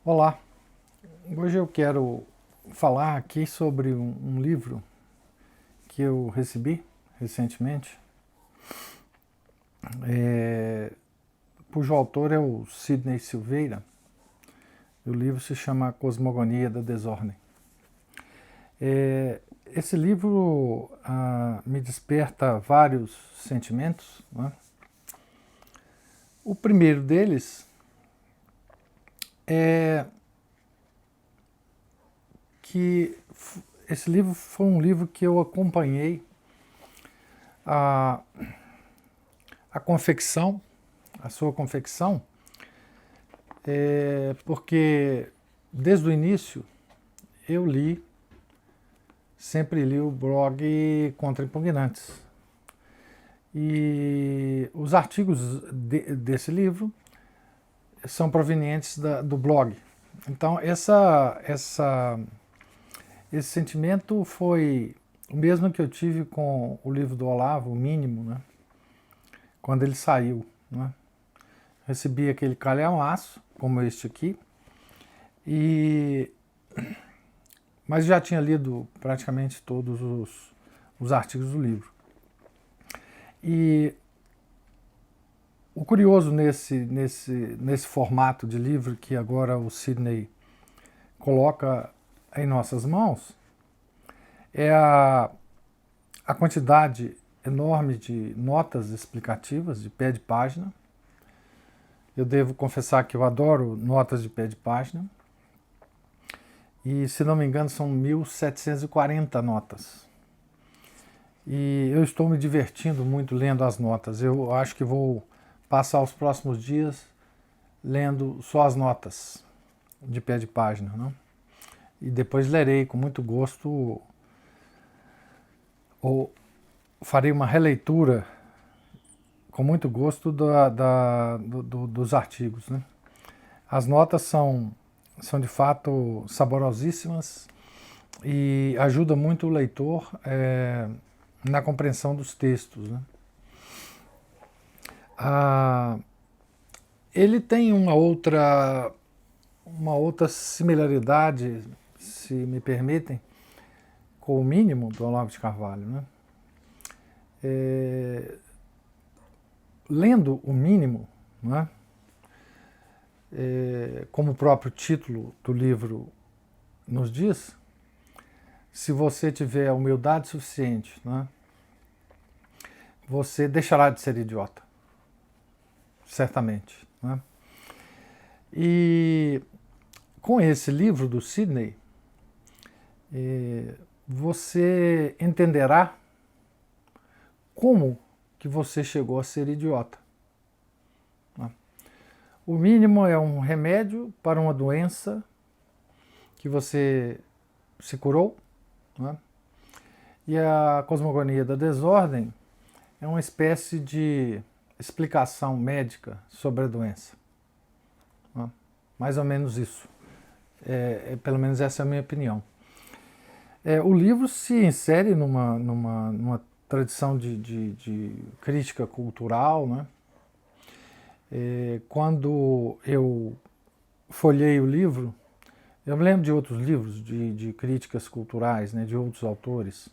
Olá, hoje eu quero falar aqui sobre um livro que eu recebi recentemente, cujo autor é o Sidney Silveira. O livro se chama A Cosmogonia da Desordem. Esse livro me desperta vários sentimentos, né? O primeiro deles é que esse livro foi um livro que eu acompanhei a confecção, a sua confecção, porque desde o início eu sempre li o blog Contra Impugnantes. E os artigos desse livro são provenientes do blog. Então esse sentimento foi o mesmo que eu tive com o livro do Olavo, O Mínimo, né? Quando ele saiu, né? Recebi aquele calhamaço, como este aqui, mas já tinha lido praticamente todos os artigos do livro. E o curioso nesse formato de livro que agora o Sidney coloca em nossas mãos é a quantidade enorme de notas explicativas de pé de página. Eu devo confessar que eu adoro notas de pé de página. E, se não me engano, são 1.740 notas. E eu estou me divertindo muito lendo as notas. Eu acho que vou passar os próximos dias lendo só as notas de pé de página, né? E depois lerei com muito gosto, ou farei uma releitura com muito gosto dos artigos, né? As notas são de fato saborosíssimas e ajudam muito o leitor na compreensão dos textos, né? Ele tem uma outra similaridade, se me permitem, com O Mínimo, do Olavo de Carvalho, né? Lendo O Mínimo, né? Como o próprio título do livro nos diz, se você tiver humildade suficiente, né, você deixará de ser idiota, certamente, né? E com esse livro do Sidney, você entenderá como que você chegou a ser idiota. O Mínimo é um remédio para uma doença que você se curou, né? E a Cosmogonia da Desordem é uma espécie de explicação médica sobre a doença, né? Mais ou menos isso. Pelo menos essa é a minha opinião. O livro se insere numa tradição de crítica cultural, né? Quando eu folhei o livro, eu me lembro de outros livros de críticas culturais, né, de outros autores.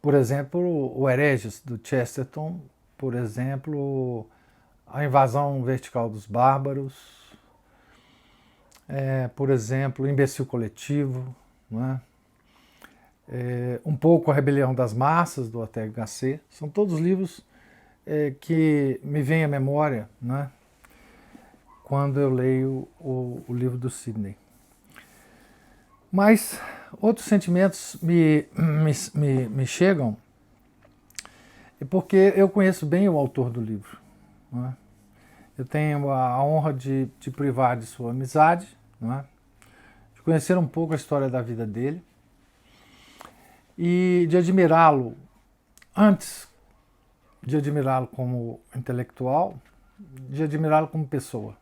Por exemplo, o Hereges, do Chesterton, por exemplo, A Invasão Vertical dos Bárbaros, por exemplo, O Imbecil Coletivo, né? Um pouco A Rebelião das Massas, do Ortega Gasset. São todos livros que me vêm à memória, né, quando eu leio o livro do Sidney. Mas outros sentimentos me chegam, porque eu conheço bem o autor do livro, né? Eu tenho a honra de privar de sua amizade, né, de conhecer um pouco a história da vida dele e de admirá-lo, antes de admirá-lo como intelectual, de admirá-lo como pessoa,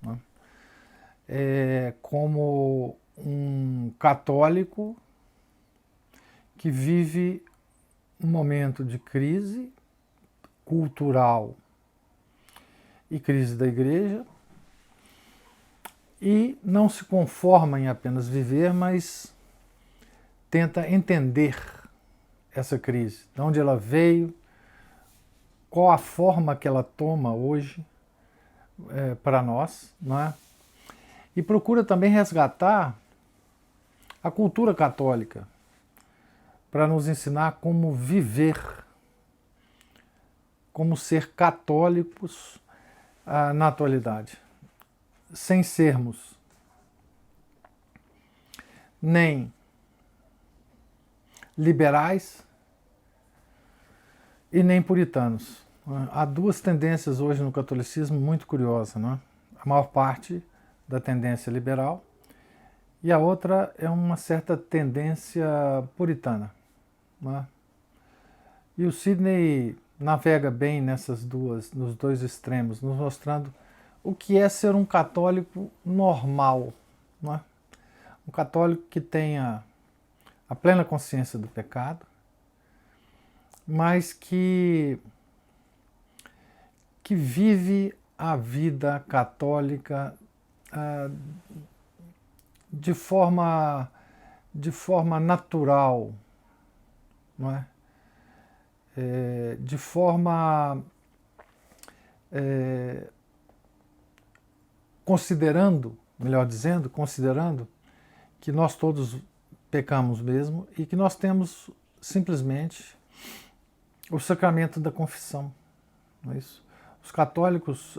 né? Como um católico que vive um momento de crise cultural e crise da igreja, e não se conforma em apenas viver, mas tenta entender essa crise, de onde ela veio, qual a forma que ela toma hoje para nós, não é? E procura também resgatar a cultura católica para nos ensinar como viver, como ser católicos na atualidade, sem sermos nem liberais e nem puritanos. Há duas tendências hoje no catolicismo muito curiosas, né? A maior parte da tendência liberal e a outra é uma certa tendência puritana, né? E o Sidney navega bem nos dois extremos, nos mostrando o que é ser um católico normal, né? Um católico que tenha a plena consciência do pecado, mas que vive a vida católica de forma natural, não é? De forma considerando, melhor dizendo, considerando que nós todos pecamos mesmo e que nós temos simplesmente o sacramento da confissão, não é isso? Os católicos,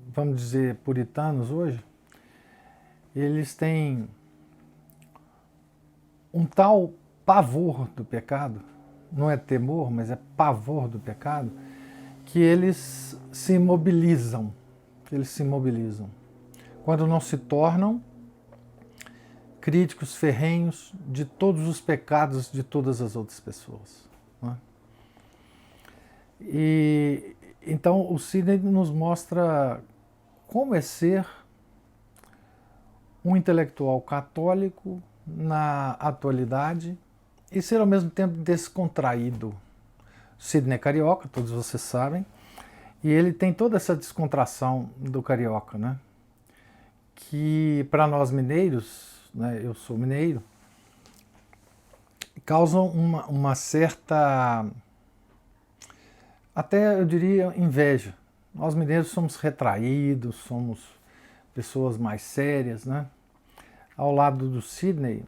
vamos dizer, puritanos hoje, eles têm um tal pavor do pecado, não é temor, mas é pavor do pecado, que eles se imobilizam, quando não se tornam críticos ferrenhos de todos os pecados de todas as outras pessoas, não é? E então o Sidney nos mostra como é ser um intelectual católico na atualidade e ser ao mesmo tempo descontraído. Sidney é carioca, todos vocês sabem, e ele tem toda essa descontração do carioca, né? Que para nós mineiros, né, eu sou mineiro, causam uma certa, até eu diria, inveja. Nós mineiros somos retraídos, somos pessoas mais sérias, né? Ao lado do Sidney,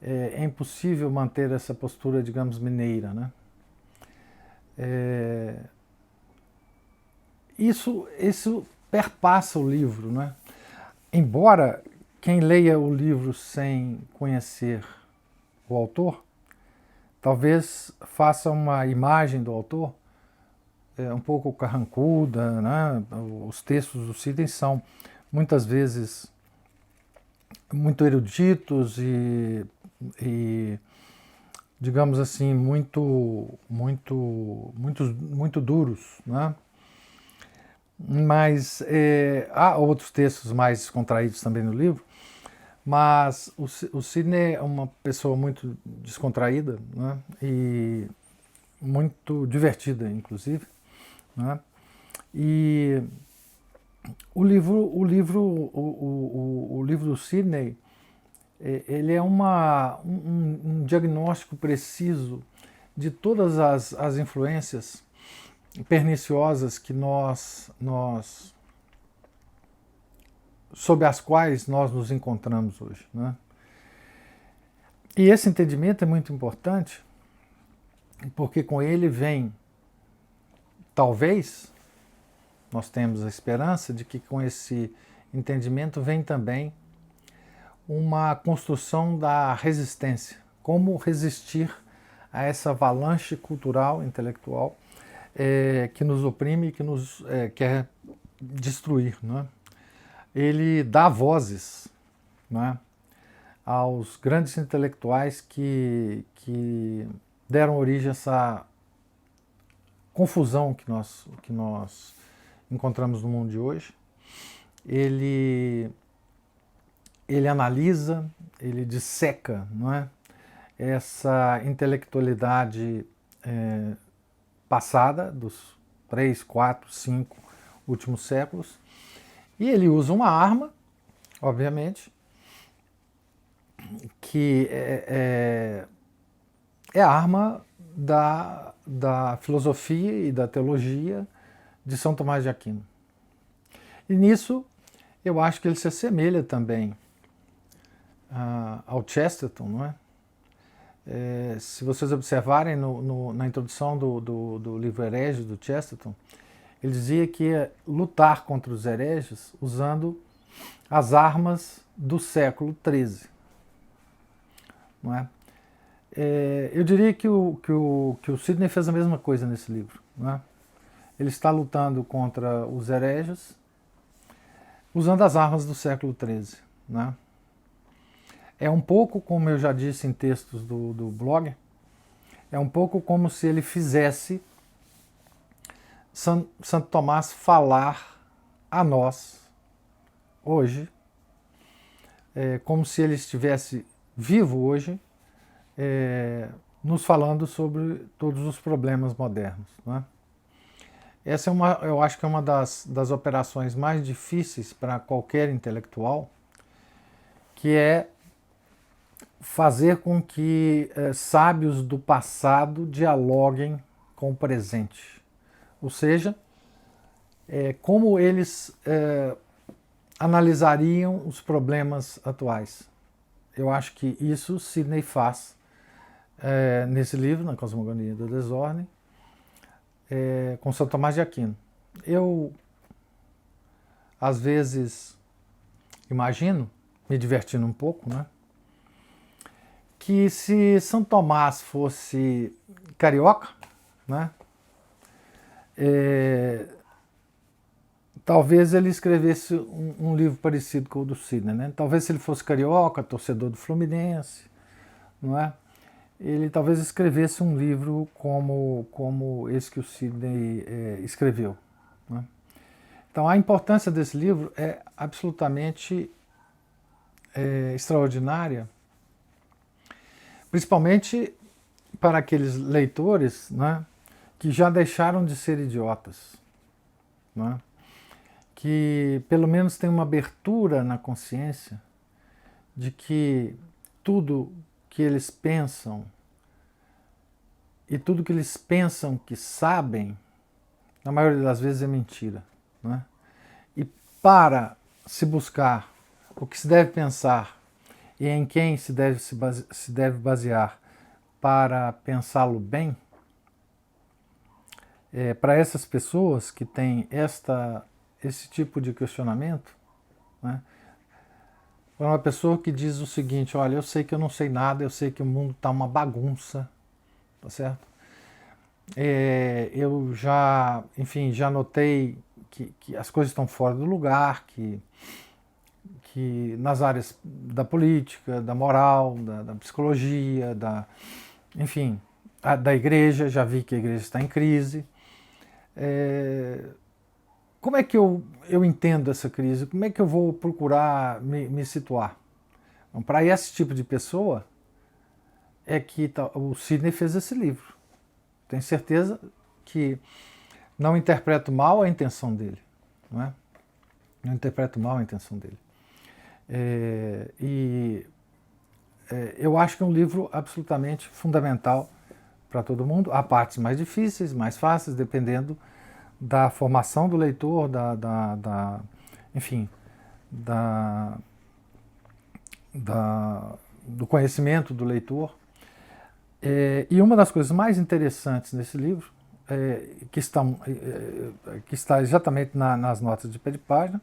é impossível manter essa postura, digamos, mineira, né? Isso perpassa o livro, né? Embora quem leia o livro sem conhecer o autor, talvez faça uma imagem do autor um pouco carrancuda, né? Os textos do Sidney são muitas vezes muito eruditos e digamos assim, muito duros, né? Mas há outros textos mais descontraídos também no livro, mas o Sidney é uma pessoa muito descontraída, né? E muito divertida, inclusive, né? E o livro do Sidney, ele é um diagnóstico preciso de todas as influências perniciosas que sob as quais nós nos encontramos hoje, né? E esse entendimento é muito importante, porque com ele vem, talvez, nós temos a esperança de que com esse entendimento vem também uma construção da resistência, como resistir a essa avalanche cultural, intelectual, que nos oprime e que nos quer destruir, né? Ele dá vozes, né, aos grandes intelectuais que deram origem a essa confusão que nós encontramos no mundo de hoje. Ele analisa, ele disseca, não é, essa intelectualidade passada dos 3, 4, 5 últimos séculos E ele usa uma arma, obviamente, que é a arma da filosofia e da teologia de São Tomás de Aquino. E nisso eu acho que ele se assemelha também ao Chesterton, não é? Se vocês observarem na introdução do livro Hereges do Chesterton, ele dizia que ia lutar contra os hereges usando as armas do século XIII. Não é? Eu diria que o Sidney fez a mesma coisa nesse livro. Não é? Ele está lutando contra os hereges usando as armas do século XIII. Não é? É um pouco, como eu já disse em textos do blog, é um pouco como se ele fizesse Santo Tomás falar a nós hoje, como se ele estivesse vivo hoje, nos falando sobre todos os problemas modernos. Né? Essa eu acho que é uma das operações mais difíceis para qualquer intelectual, que é fazer com que sábios do passado dialoguem com o presente. Ou seja, como eles analisariam os problemas atuais. Eu acho que isso Sidney faz nesse livro, na Cosmogonia da Desordem, com São Tomás de Aquino. Eu, às vezes, imagino, me divertindo um pouco, né, que se São Tomás fosse carioca, né, talvez ele escrevesse um livro parecido com o do Sidney, né? Talvez se ele fosse carioca, torcedor do Fluminense, não é? Ele talvez escrevesse um livro como esse que o Sidney escreveu. Né? Então a importância desse livro é absolutamente extraordinária, principalmente para aqueles leitores, né, que já deixaram de ser idiotas, né? Que pelo menos tem uma abertura na consciência de que tudo que eles pensam e tudo que eles pensam que sabem, na maioria das vezes é mentira. Né? E para se buscar o que se deve pensar e em quem se deve basear para pensá-lo bem, para essas pessoas que têm esse tipo de questionamento, né? É uma pessoa que diz o seguinte: olha, eu sei que eu não sei nada, eu sei que o mundo está uma bagunça, tá certo? Eu já, enfim, já notei que as coisas estão fora do lugar, que nas áreas da política, da moral, da psicologia, enfim, da igreja, já vi que a igreja está em crise. Como é que eu entendo essa crise? Como é que eu vou procurar me situar? Então, para esse tipo de pessoa é que o Sidney fez esse livro. Tenho certeza que não interpreto mal a intenção dele. Não é? Não interpreto mal a intenção dele. Eu acho que é um livro absolutamente fundamental para todo mundo. Há partes mais difíceis, mais fáceis, dependendo da formação do leitor, enfim, do conhecimento do leitor. E uma das coisas mais interessantes nesse livro, que está exatamente nas notas de pé de página,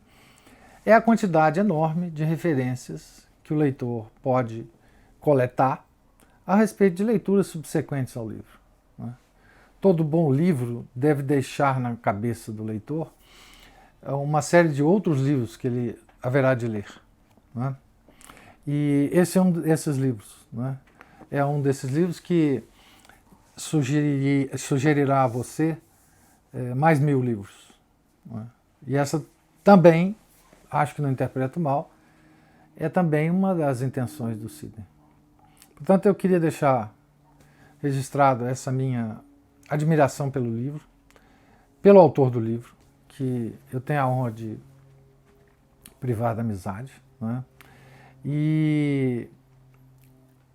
é a quantidade enorme de referências que o leitor pode coletar a respeito de leituras subsequentes ao livro. Né? Todo bom livro deve deixar na cabeça do leitor uma série de outros livros que ele haverá de ler. Né? E esse é um desses livros. Né? É um desses livros que sugerirá a você mais 1000 livros. Né? E essa também, acho que não interpreto mal, é também uma das intenções do Sidney. Portanto, eu queria deixar registrado essa minha admiração pelo livro, pelo autor do livro, que eu tenho a honra de privar da amizade, né? E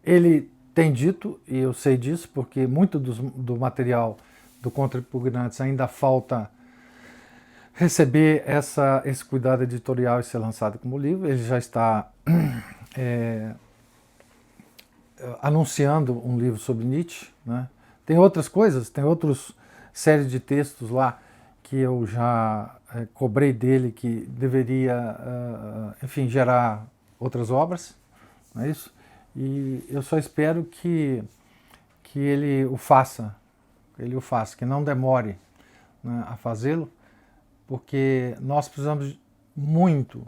ele tem dito, e eu sei disso, porque muito do material do Contra Repugnantes ainda falta receber esse cuidado editorial e ser lançado como livro. Ele já está anunciando um livro sobre Nietzsche, né? Tem outras coisas, tem outras séries de textos lá que eu já cobrei dele que deveria, enfim, gerar outras obras, não é isso? E eu só espero que ele o faça, que não demore, né, a fazê-lo, porque nós precisamos muito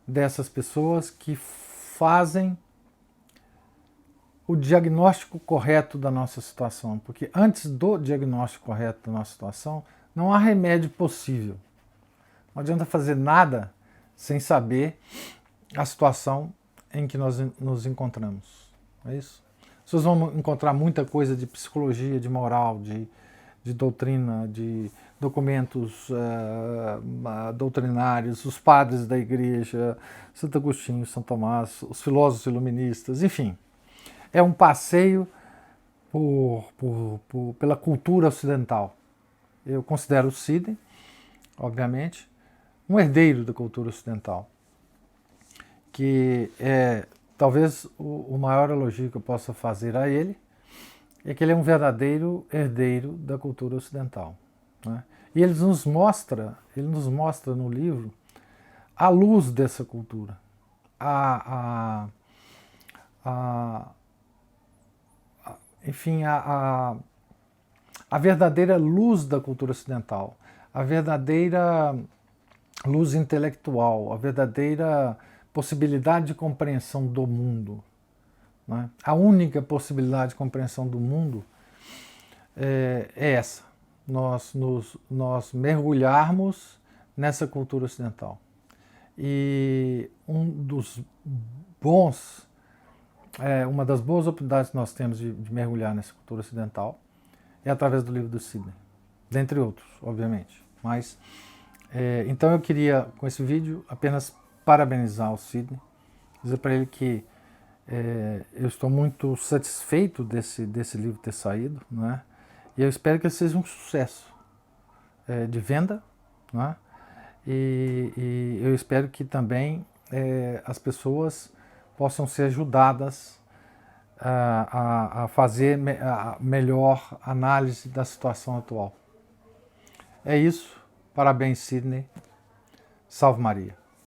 dessas pessoas que fazem o diagnóstico correto da nossa situação, porque antes do diagnóstico correto da nossa situação, não há remédio possível. Não adianta fazer nada sem saber a situação em que nós nos encontramos. É isso? Vocês vão encontrar muita coisa de psicologia, de moral, de doutrina, de documentos doutrinários, os padres da igreja, Santo Agostinho, São Tomás, os filósofos iluministas, enfim. É um passeio pela cultura ocidental. Eu considero o Sidney, obviamente, um herdeiro da cultura ocidental, que é talvez o maior elogio que eu possa fazer a ele, é que ele é um verdadeiro herdeiro da cultura ocidental, né? E ele nos mostra no livro a luz dessa cultura, enfim, a verdadeira luz da cultura ocidental, a verdadeira luz intelectual, a verdadeira possibilidade de compreensão do mundo, né? A única possibilidade de compreensão do mundo é essa, nós mergulharmos nessa cultura ocidental. E uma das boas oportunidades que nós temos de mergulhar nessa cultura ocidental é através do livro do Sidney, dentre outros, obviamente. Mas, então eu queria, com esse vídeo, apenas parabenizar o Sidney, dizer para ele que eu estou muito satisfeito desse livro ter saído, né? E eu espero que ele seja um sucesso de venda, né? E eu espero que também as pessoas possam ser ajudadas a fazer a melhor análise da situação atual. É isso. Parabéns, Sidney. Salve Maria.